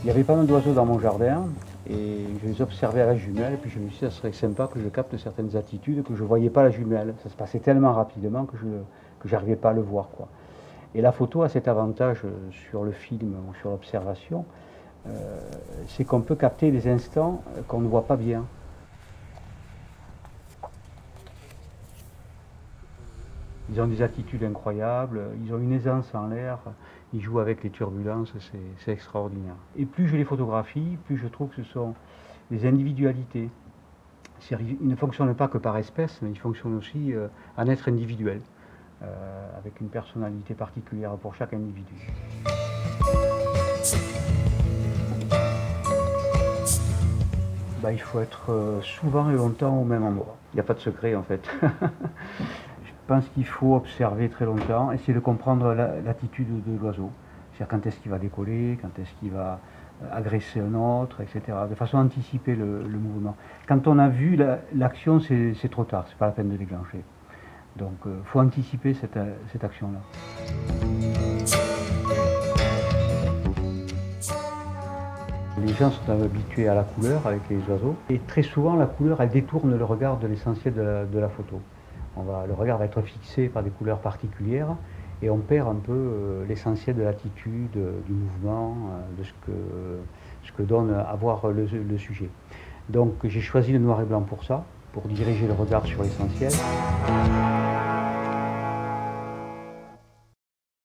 Il y avait pas mal d'oiseaux dans mon jardin et je les observais à la jumelle et puis je me suis dit ça serait sympa que je capte certaines attitudes que je ne voyais pas à la jumelle. Ça se passait tellement rapidement que je n'arrivais pas à le voir, quoi. Et la photo a cet avantage sur le film ou sur l'observation, c'est qu'on peut capter des instants qu'on ne voit pas bien. Ils ont des attitudes incroyables, ils ont une aisance en l'air, ils jouent avec les turbulences, c'est extraordinaire. Et plus je les photographie, plus je trouve que ce sont des individualités. Ils ne fonctionnent pas que par espèce, mais ils fonctionnent aussi en être individuel, avec une personnalité particulière pour chaque individu. Bah, il faut être souvent et longtemps au même endroit. Il n'y a pas de secret en fait. Je pense qu'il faut observer très longtemps, essayer de comprendre l'attitude de l'oiseau. C'est-à-dire quand est-ce qu'il va décoller, quand est-ce qu'il va agresser un autre, etc. De façon à anticiper le mouvement. Quand on a vu l'action, c'est trop tard, c'est pas la peine de déclencher. Donc il faut anticiper cette action-là. Les gens sont habitués à la couleur avec les oiseaux et très souvent la couleur elle détourne le regard de l'essentiel de la photo. Le regard va être fixé par des couleurs particulières et on perd un peu l'essentiel de l'attitude, du mouvement, de ce que donne à voir le sujet. Donc j'ai choisi le noir et blanc pour ça, pour diriger le regard sur l'essentiel.